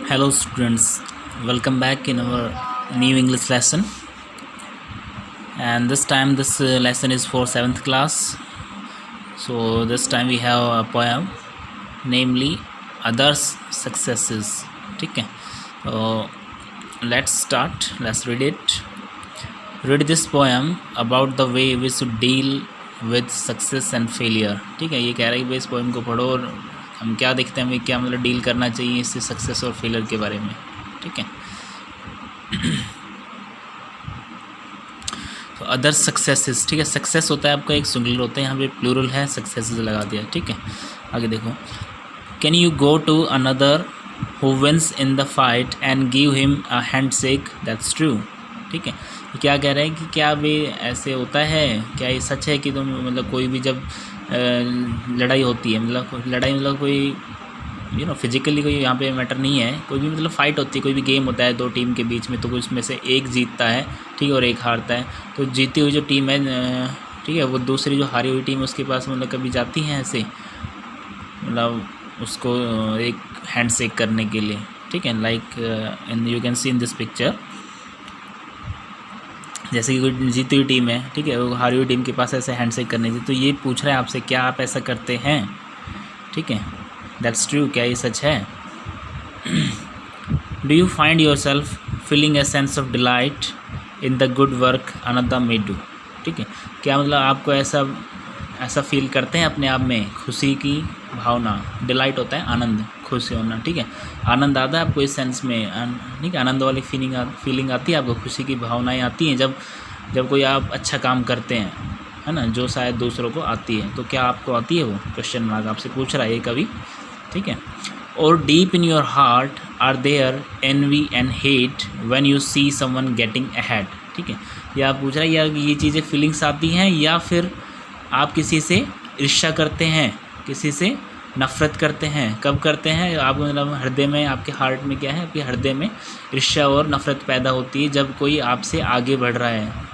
Hello students, welcome back in our new English lesson, and this time this lesson is for 7th class. So this time we have a poem, namely others successes. ठीक है, so let's start. Let's read it. Read this poem about the way we should deal with success and failure. ठीक है, ये कह रहा है कि भाई इस पोएम को पढ़ो और हम क्या देखते हैं, हमें क्या मतलब डील करना चाहिए इससे सक्सेस और फेलियर के बारे में. ठीक है, तो अदर सक्सेसेस. ठीक है, सक्सेस होता है आपका एक सिंगुलर होता है, यहाँ पे प्लूरल है, सक्सेसेस लगा दिया. ठीक है, आगे देखो. Can you go to another who wins in the fight and give him a handshake, that's true. ठीक है, क्या कह रहे हैं कि क्या भी ऐसे होता है, क्या ये सच है कि तुम मतलब कोई भी जब लड़ाई होती है, मतलब लड़ाई मतलब कोई फिजिकली कोई यहाँ पे मैटर नहीं है, कोई भी मतलब फ़ाइट होती है, कोई भी गेम होता है दो टीम के बीच में, तो उसमें से एक जीतता है, ठीक है, और एक हारता है. तो जीती हुई जो टीम है, ठीक है, वो दूसरी जो हारी हुई टीम उसके पास मतलब कभी जाती है ऐसे मतलब उसको एक हैंडशेक करने के लिए. ठीक है, like in you can see in this picture, जैसे कि कोई जीती हुई टीम है, ठीक है, वो हारी हुई टीम के पास ऐसे हैंडशेक करने की, तो ये पूछ रहा है आपसे क्या आप ऐसा करते हैं. ठीक है, दैट्स ट्रू, क्या ये सच है. Do you find your self feeling a sense of delight in the good work another may do. ठीक है, क्या मतलब आपको ऐसा फील करते हैं अपने आप में, खुशी की भावना. डिलाइट होता है आनंद, खुश होना. ठीक है, आनंद आता है आपको इस सेंस में, ठीक है, आनंद वाली फीलिंग आती है आपको, खुशी की भावनाएं आती हैं जब कोई आप अच्छा काम करते हैं, है ना, जो शायद दूसरों को आती है. तो क्या आपको आती है वो, क्वेश्चन मार्क आपसे पूछ रहा है ये कवि. ठीक है, और deep in your heart are there envy and hate when you see someone getting ahead. ठीक है, या आप पूछ रहा है या ये चीज़ें फीलिंग्स आती हैं या फिर आप किसी से ईर्ष्या करते हैं, किसी से नफ़रत करते हैं. कब करते हैं आप, मतलब हृदय में, आपके हार्ट में क्या है, आपके हृदय में ईर्ष्या और नफ़रत पैदा होती है जब कोई आपसे आगे बढ़ रहा है.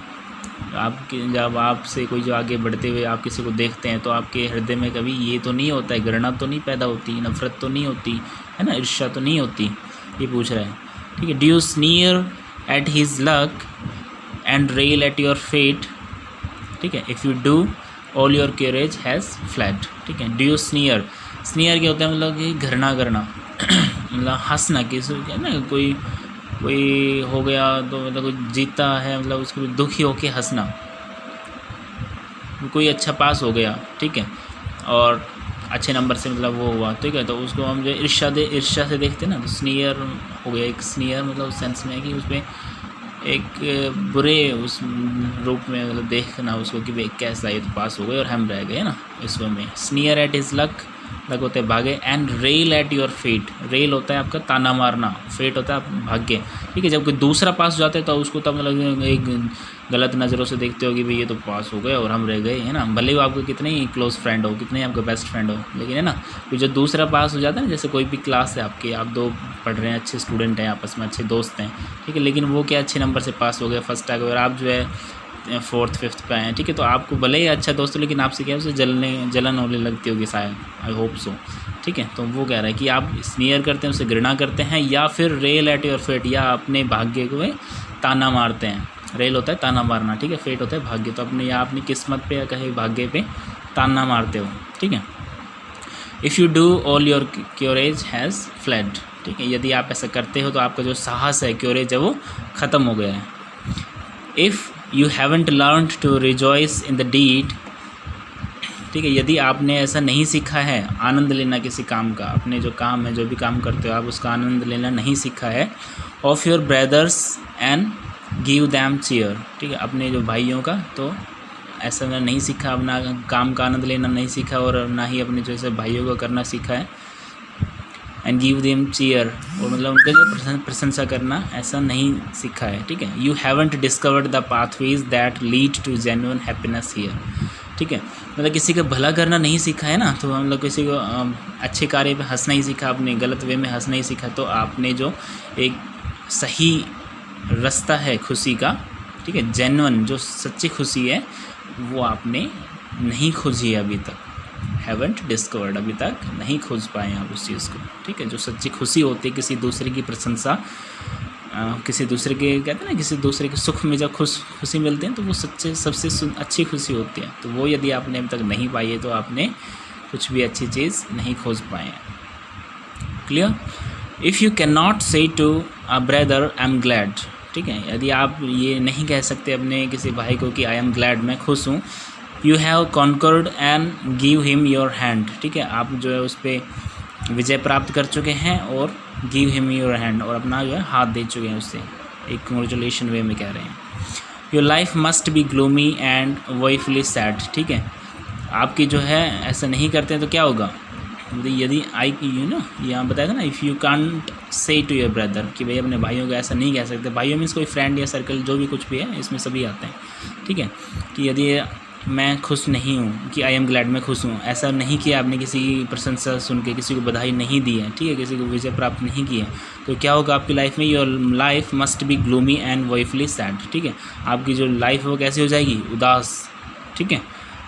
जब आपसे कोई जो आगे बढ़ते हुए आप किसी को देखते हैं तो आपके हृदय में कभी ये तो नहीं होता है, घृणा तो नहीं पैदा होती, नफ़रत तो नहीं होती है ना, ईर्ष्या तो नहीं होती. ये पूछ रहा है. ठीक है, do you sneer at his luck and rail at your fate. ठीक है, if you do all your courage has fled. ठीक है, डू यू स्नीयर. स्नीयर क्या होता है, मतलब कि घृणा करना मतलब हंसना, किसी क्या ना, कोई हो गया तो मतलब कोई जीता है, मतलब उसको दुखी होके हंसना. कोई अच्छा पास हो गया, ठीक है, और अच्छे नंबर से मतलब वो हुआ, ठीक है, तो उसको हम जो ईर्ष्या से देखते हैं ना, तो स्नीयर हो गया. एक स्नीयर मतलब उस सेंस में है कि उसमें एक बुरे उस रूप में मतलब देखना उसको कि भाई कैसा ये तो पास हो गए और हम रह गए ना, इसमें में. स्नीयर एट इज लक होते हैं भाग्य, and rail at your fate. Rail होता है आपका ताना मारना, फेट होता है भाग्य. ठीक है, जब कोई दूसरा पास हो जाता है तो उसको तब मतलब एक गलत नज़रों से देखते हो कि भाई ये तो पास हो गए और हम रह गए, है ना, भले ही आपको कितने ही क्लोज फ्रेंड हो, कितने ही आपका बेस्ट फ्रेंड हो, लेकिन है ना, कोई जो दूसरा पास हो जाता है ना, जैसे कोई भी क्लास है आपकी, आप दो पढ़ रहे हैं, अच्छे स्टूडेंट हैं, आपस में अच्छे दोस्त हैं, ठीक है, लेकिन वो क्या अच्छे नंबर से पास हो गए, फर्स्ट आ गए, और आप जो है 4th 5th पे आए. ठीक है, तो आपको भले ही अच्छा दोस्त हो लेकिन आपसे क्या है, उसे जलन होने लगती होगी शायद, आई होप सो. ठीक है, तो वो कह रहा है कि आप स्नीयर करते हैं, उसे घृणा करते हैं, या फिर रेल एट योर फेट, या अपने भाग्य को ताना मारते हैं. रेल होता है ताना मारना, ठीक है, फेट होता है भाग्य, तो अपने या अपनी किस्मत पे या कहीं भाग्य पे ताना मारते हो. ठीक है, if you do all your courage has fled. ठीक है, यदि आप ऐसा करते हो तो आपका जो साहस है, क्योरेज है, वो ख़त्म हो गया है. If you haven't learn to rejoice in the deed. ठीक है, यदि आपने ऐसा नहीं सीखा है आनंद लेना किसी काम का, अपने जो काम है, जो भी काम करते हो आप उसका आनंद लेना नहीं सीखा है. Of your brothers and give them cheer. ठीक है, अपने जो भाइयों का, तो ऐसा नहीं सीखा, अपना काम का आनंद लेना नहीं सीखा, और ना ही अपने जैसे भाइयों को करना सीखा है. एंड गिव देम चीयर, और मतलब उनका जो प्रशंसा करना ऐसा नहीं सीखा है. ठीक है, you haven't discovered the pathways that lead to genuine happiness here. ठीक है, मतलब किसी का भला करना नहीं सीखा है ना, तो मतलब किसी को अच्छे कार्य पे हंसना ही सीखा, आपने गलत वे में हंसना ही सीखा, तो आपने जो एक सही रास्ता है खुशी का, ठीक है, जेन्युइन जो सच्ची खुशी है, वो आपने नहीं खोजी है अभी तक, हैवंट डिस्कवर्ड, अभी तक नहीं खोज पाए आप उस चीज़ को, ठीक है। जो सच्ची खुशी होती है किसी दूसरे की प्रशंसा, किसी दूसरे के कहते हैं ना, किसी दूसरे के सुख में जब खुशी मिलती है तो वो सच्चे सबसे अच्छी खुशी होती है। तो वो यदि आपने अभी तक नहीं पाई है तो आपने कुछ भी अच्छी चीज़ नहीं खोज पाए हैं। Clear? If you can not say to a brother I am glad, ठीक है, यदि आप ये नहीं कह सकते अपने किसी भाई को कि आई एम ग्लैड, मैं खुश हूँ, you have conquered and give him your hand, ठीक है, आप जो है उस पर विजय प्राप्त कर चुके हैं और गिव हिम योर हैंड, और अपना जो है हाथ दे चुके हैं उससे, एक कंग्रेचुलेशन वे में कह रहे हैं। Your life must be gloomy and woefully sad, ठीक है, आपकी जो है ऐसा नहीं करते हैं तो क्या होगा, यदि आई यू नो यहाँ बताया था ना, if you can't say to your brother, कि भाई अपने भाइयों को ऐसा नहीं कह सकते, भाइयों मीन्स कोई फ्रेंड या सर्कल जो भी कुछ भी है इसमें सभी आते हैं, ठीक है, कि यदि मैं खुश नहीं हूँ कि आई एम ग्लैड, मैं खुश हूँ, ऐसा नहीं किया आपने, किसी की प्रशंसा सुन के किसी को बधाई नहीं दी है, ठीक है, किसी को विजय प्राप्त नहीं की है, तो क्या होगा आपकी लाइफ में, your life must be gloomy and woefully sad, ठीक है, आपकी जो लाइफ है वो कैसी हो जाएगी, उदास, ठीक है।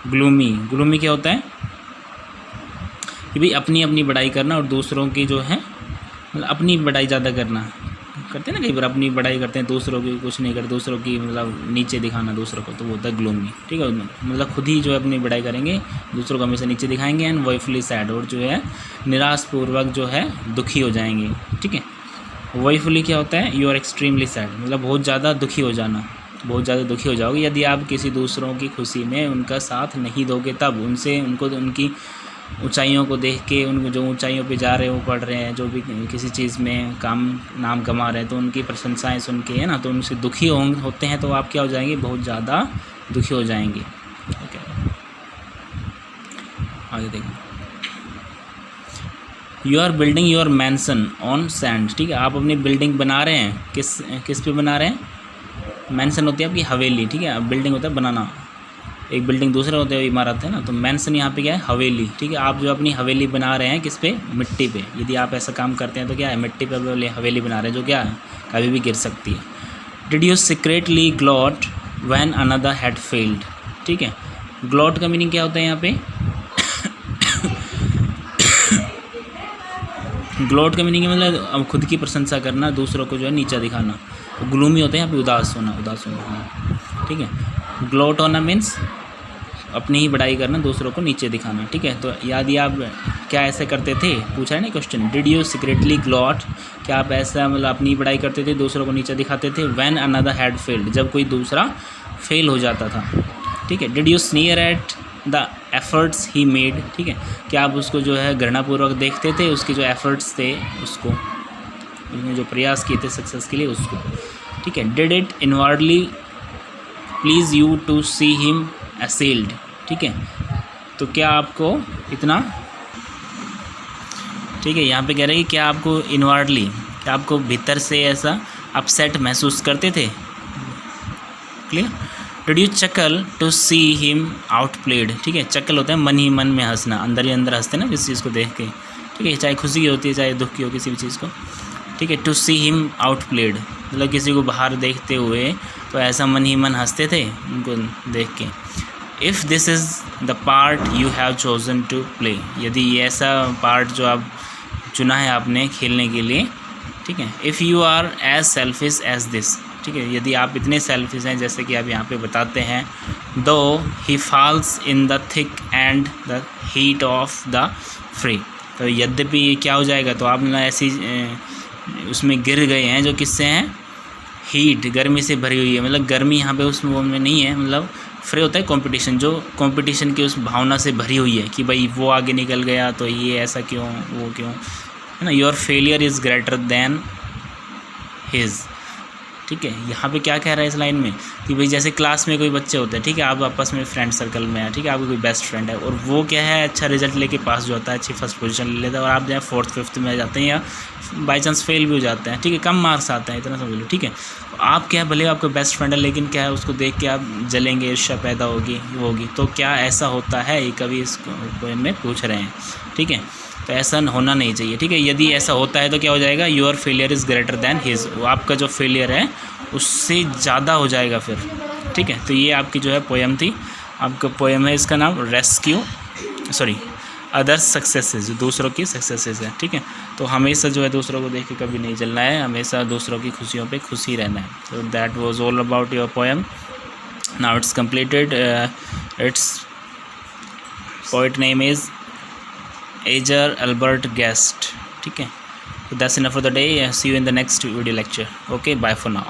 ग्लूमी क्या होता है कि भाई अपनी अपनी बड़ाई करना और दूसरों की जो है मतलब अपनी बड़ाई ज़्यादा करना, करते हैं ना कई बार, अपनी बड़ाई करते हैं, दूसरों की कुछ नहीं करते, दूसरों की मतलब नीचे दिखाना दूसरों को, तो वो होता है ग्लूमी, ठीक है, मतलब खुद ही जो है अपनी बड़ाई करेंगे, दूसरों को हमेशा नीचे दिखाएंगे, एंड वॉइफुली सैड, और जो है निराशपूर्वक जो है दुखी हो जाएंगे, ठीक है। वॉइफुली क्या होता है, यू आर एक्सट्रीमली सैड, मतलब बहुत ज़्यादा दुखी हो जाना, बहुत ज़्यादा दुखी हो जाओगे यदि आप किसी दूसरों की खुशी में उनका साथ नहीं दोगे, तब उनको उनकी ऊंचाइयों को देख के, उनको जो ऊंचाइयों पे जा रहे हैं, वो पढ़ रहे हैं, जो भी किसी चीज़ में नाम कमा रहे हैं, तो उनकी प्रशंसाएं सुन के, है ना, तो उनसे दुखी होते हैं, तो आप क्या हो जाएंगे, बहुत ज़्यादा दुखी हो जाएंगे। ओके, आगे देखिए, you are building your mansion on sand, ठीक है, आप अपनी बिल्डिंग बना रहे हैं, किस पे बना रहे हैं, मैंसन होती है आपकी हवेली, ठीक है, बिल्डिंग होता है बनाना, एक बिल्डिंग दूसरा होता है इमारत है ना, तो मैंसन यहाँ पे क्या है, हवेली, ठीक है, आप जो अपनी हवेली बना रहे हैं किस पे, मिट्टी पे, यदि आप ऐसा काम करते हैं तो क्या है, मिट्टी पे हवेली बना रहे हैं, जो क्या है कभी भी गिर सकती है। Did you secretly gloat when another had failed, ठीक है, ग्लॉट का मीनिंग क्या होता है यहाँ पे ग्लॉट का मीनिंग मतलब अब खुद की प्रशंसा करना, दूसरों को जो है नीचा दिखाना, तो ग्लूमी होता है यहाँ पे उदास होना, हाँ, ठीक है, ग्लॉट होना मीन्स अपनी ही बड़ाई करना, दूसरों को नीचे दिखाना, ठीक है। तो यदि आप क्या ऐसे करते थे, पूछा है ना क्वेश्चन, डिड यू सीक्रेटली ग्लॉट, क्या आप ऐसा मतलब अपनी बड़ाई करते थे, दूसरों को नीचे दिखाते थे, व्हेन अनदर हैड फेल्ड, जब कोई दूसरा फेल हो जाता था, ठीक है। Did you sneer at the efforts he made, ठीक है, क्या आप उसको जो है घृणापूर्वक देखते थे, उसके जो एफर्ट्स थे, उसको उसने जो प्रयास किए थे सक्सेस के लिए उसको, ठीक है। Did it inwardly please you to see him assailed, ठीक है, तो क्या आपको इतना, ठीक है, यहाँ पे कह रहे हैं कि क्या आपको इनवर्डली, क्या आपको भीतर से ऐसा अपसेट महसूस करते थे, clear. Did you chuckle to see him outplayed, ठीक है, चकल होता है मन ही मन में हंसना, अंदर ही अंदर हंसते ना किसी चीज़ को देख के, ठीक है, चाहे खुशी की होती है चाहे दुख की हो, किसी भी चीज़ को, ठीक है। To see him outplayed मतलब किसी को बाहर देखते हुए तो ऐसा मन ही मन हंसते थे उनको देख के। If this is the part you have chosen to play, यदि ये ऐसा पार्ट जो आप चुना है आपने खेलने के लिए, ठीक है। If you are as selfish as this, ठीक है, यदि आप इतने सेल्फिश हैं जैसे कि आप यहाँ पे बताते हैं, though he falls in the thick and the heat of the fray, तो यद्यपि क्या हो जाएगा, तो आप ना ऐसी उसमें गिर गए हैं जो किससे हैं, हीट गर्मी से भरी हुई है, मतलब गर्मी यहाँ पे उस वो में नहीं है, मतलब फ्रे होता है कंपटीशन, जो कंपटीशन की उस भावना से भरी हुई है कि भाई वो आगे निकल गया तो ये ऐसा क्यों, वो क्यों, है ना। Your failure is greater than his, ठीक है। यहाँ पे क्या कह रहा है इस लाइन में कि भाई जैसे क्लास में कोई बच्चे होते हैं, ठीक है, आप आपस में फ्रेंड सर्कल में है, ठीक है, आपको कोई बेस्ट फ्रेंड है और वो क्या है अच्छा रिजल्ट लेके पास जो होता है, अच्छी फर्स्ट पोजीशन ले लेता है, और आप जो है 4th 5th में जाते हैं या बाई चांस फेल भी हो जाते हैं, ठीक है, कम मार्क्स आते हैं, इतना समझ लो, ठीक है। तो आप क्या है, भले आपका बेस्ट फ्रेंड है, लेकिन क्या है उसको देख के आप जलेंगे, ईर्ष्या पैदा होगी, तो क्या ऐसा होता है, ये कभी इस पोएम में पूछ रहे हैं, ठीक है। तो ऐसा होना नहीं चाहिए, ठीक है। यदि ऐसा होता है तो क्या हो जाएगा, your failure is greater than his, आपका जो फेलियर है उससे ज़्यादा हो जाएगा फिर, ठीक है। तो ये आपकी जो है पोएम थी, आपका पोएम है, इसका नाम अदर्स सक्सेसेस, जो दूसरों की सक्सेसेस है, ठीक है। तो हमेशा जो है दूसरों को देख के कभी नहीं चलना है, हमेशा दूसरों की खुशियों पे खुशी रहना है। तो that was all about your poem. Now it's completed. It's poet name is एजर अल्बर्ट गेस्ट, ठीक है। So that's enough for the day. See you in the next video lecture. Okay, bye for now.